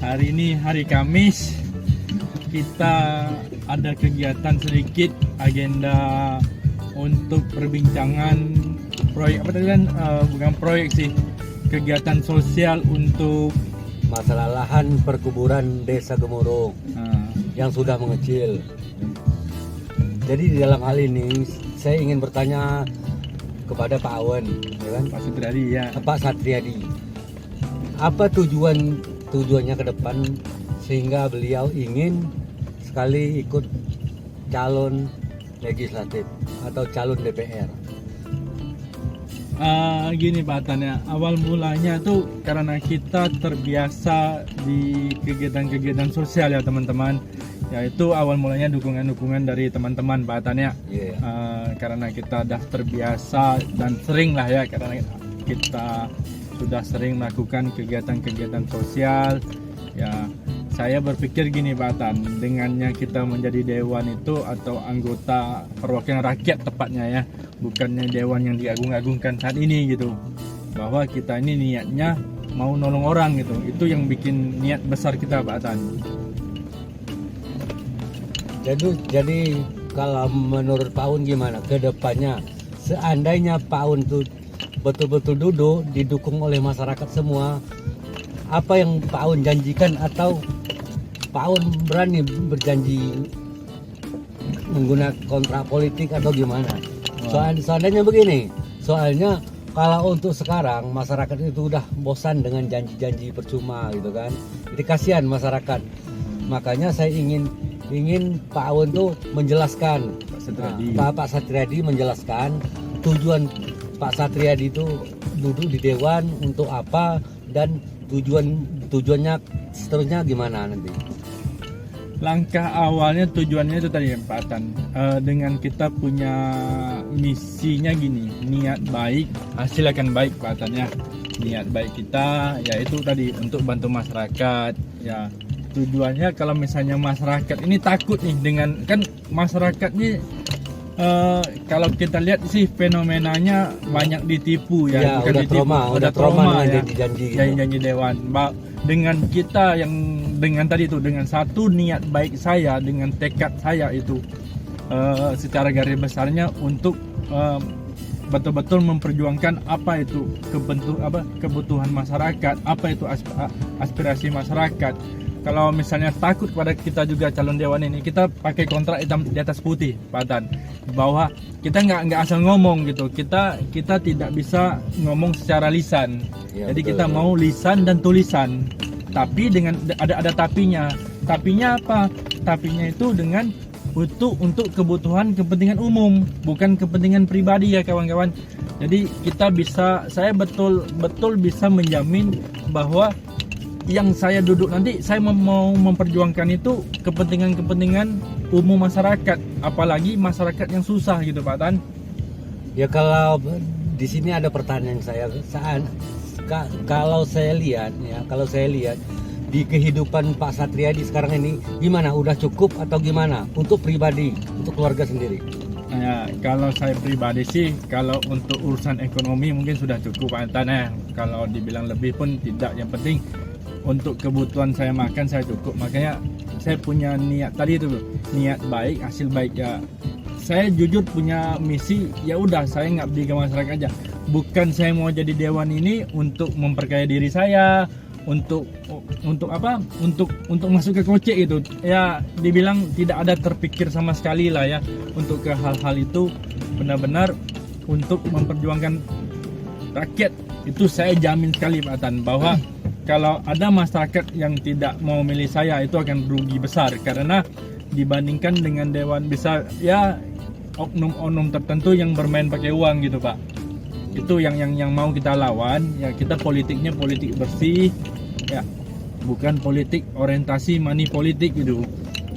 Hari ini hari Kamis, kita ada kegiatan sedikit agenda untuk perbincangan proyek apa tadi kan? Bukan proyek sih, kegiatan sosial untuk masalah lahan perkuburan Desa Gemuruh yang sudah mengecil. Jadi di dalam hal ini saya ingin bertanya kepada Pak Awan, ya kan? Pak Satriadi ya. Pak Satriadi, apa tujuannya ke depan sehingga beliau ingin sekali ikut calon legislatif atau calon DPR? Gini Pak Tan ya, awal mulanya tuh karena kita terbiasa di kegiatan-kegiatan sosial ya teman-teman. Yaitu awal mulanya dukungan-dukungan dari teman-teman Pak Tan ya. Karena kita udah terbiasa dan sering lah ya, karena kita sudah sering melakukan kegiatan-kegiatan sosial ya. Saya berpikir gini Pak Tan, dengannya kita menjadi dewan itu atau anggota perwakilan rakyat tepatnya ya, bukannya dewan yang diagung-agungkan saat ini gitu, bahwa kita ini niatnya mau nolong orang gitu. Itu yang bikin niat besar kita Pak Tan. Jadi kalau menurut Pak Un gimana ke depannya, seandainya Pak Un tuh betul-betul duduk didukung oleh masyarakat semua, apa yang Pak Un janjikan, atau Pak Un berani berjanji menggunakan kontrak politik atau gimana? Soalnya begini, soalnya kalau untuk sekarang masyarakat itu udah bosan dengan janji-janji percuma gitu kan. Jadi kasihan masyarakat. Makanya saya ingin Pak Awan tuh menjelaskan, Pak Satriadi menjelaskan tujuan Pak Satriadi itu duduk di dewan untuk apa dan tujuannya seterusnya gimana nanti. Langkah awalnya tujuannya itu tadi ya Pak Tan, dengan kita punya misinya gini, niat baik hasil akan baik Pak Tan ya. Niat baik kita yaitu tadi untuk bantu masyarakat ya. Tujuannya kalau misalnya masyarakat ini takut nih dengan, kan masyarakat ini kalau kita lihat sih fenomenanya banyak ditipu ya, bukan udah ditipu, udah trauma ya, janji-janji dewan. Dengan kita yang dengan tadi itu, dengan satu niat baik saya, dengan tekad saya itu secara garis besarnya untuk betul-betul memperjuangkan apa itu kebutuhan masyarakat, apa itu aspirasi masyarakat. Kalau misalnya takut pada kita juga calon dewan ini, kita pakai kontrak hitam di atas putih Pak Tan, bahwa kita nggak asal ngomong gitu, kita tidak bisa ngomong secara lisan ya, jadi betul, kita mau lisan dan tulisan, tapi dengan ada tapinya apa, tapinya itu dengan untuk kebutuhan kepentingan umum, bukan kepentingan pribadi ya kawan-kawan. Jadi saya betul bisa menjamin bahwa yang saya duduk nanti, saya mau memperjuangkan itu kepentingan umum masyarakat, apalagi masyarakat yang susah gitu Pak Tan. Ya kalau di sini ada pertanyaan kalau saya lihat di kehidupan Pak Satriadi sekarang ini gimana, udah cukup atau gimana untuk pribadi, untuk keluarga sendiri? Ya, kalau saya pribadi sih, kalau untuk urusan ekonomi mungkin sudah cukup Pak Tan ya. Kalau dibilang lebih pun tidak, yang penting untuk kebutuhan saya makan saya cukup. Makanya saya punya niat tadi itu, niat baik hasil baik ya. Saya jujur punya misi, ya udah saya ngabdi ke masyarakat aja. Bukan saya mau jadi dewan ini untuk memperkaya diri saya, untuk masuk ke kocek itu ya. Dibilang tidak ada terpikir sama sekali lah ya untuk ke hal-hal itu. Benar-benar untuk memperjuangkan rakyat itu. Saya jamin sekali Pak Tan bahwa kalau ada masyarakat yang tidak mau milih saya, itu akan rugi besar, karena dibandingkan dengan dewan bisa ya oknum-oknum tertentu yang bermain pakai uang gitu Pak. Itu yang mau kita lawan ya. Kita politiknya politik bersih ya, bukan politik orientasi money politik gitu.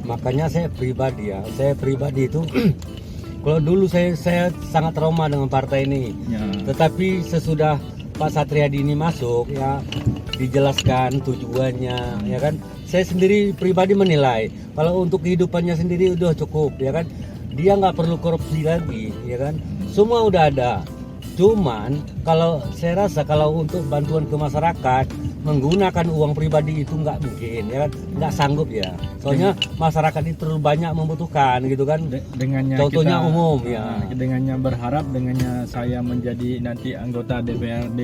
Makanya saya pribadi itu kalau dulu saya sangat trauma dengan partai ini ya. Tetapi sesudah Pak Satriadi ini masuk ya, dijelaskan tujuannya ya kan, saya sendiri pribadi menilai kalau untuk kehidupannya sendiri udah cukup ya kan. Dia nggak perlu korupsi lagi ya kan, semua udah ada. Cuman kalau saya rasa kalau untuk bantuan ke masyarakat menggunakan uang pribadi itu nggak mungkin ya kan, nggak sanggup ya. Soalnya masyarakat itu terlalu banyak membutuhkan gitu kan. Dengannya Contohnya kita, umum ya. dengannya berharap dengannya saya menjadi nanti anggota DPRD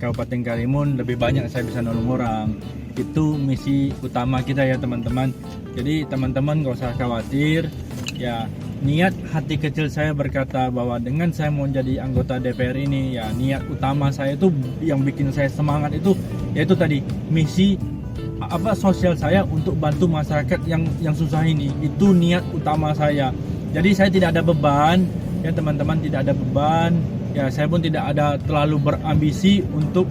Kabupaten Karimun, lebih banyak saya bisa nolong orang. Itu misi utama kita ya teman-teman. Jadi teman-teman gak usah khawatir ya. Niat hati kecil saya berkata bahwa dengan saya mau jadi anggota DPR ini ya, niat utama saya itu yang bikin saya semangat itu yaitu tadi misi sosial saya untuk bantu masyarakat yang susah ini. Itu niat utama saya. Jadi saya tidak ada beban ya teman-teman, tidak ada beban ya. Saya pun tidak ada terlalu berambisi untuk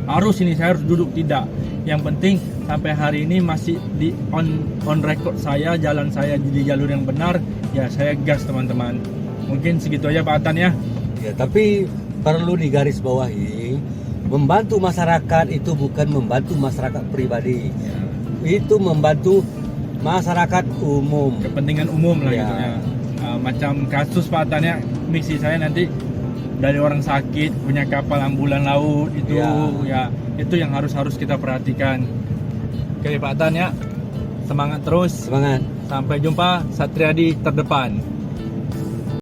saya harus duduk, tidak. Yang penting sampai hari ini masih di on record saya, jalan saya di jalur yang benar ya, saya gas teman-teman. Mungkin segitu aja Pak Atan ya. Ya, tapi perlu digarisbawahi, membantu masyarakat itu bukan membantu masyarakat pribadi. Ya. Itu membantu masyarakat umum. Kepentingan umum lah Ya. gitu ya. Macam kasus Pak Atan ya, misi saya nanti dari orang sakit punya kapal ambulan laut itu ya itu yang harus kita perhatikan. Oke Pak Atan ya, semangat terus. Semangat. Sampai jumpa, Satriadi terdepan.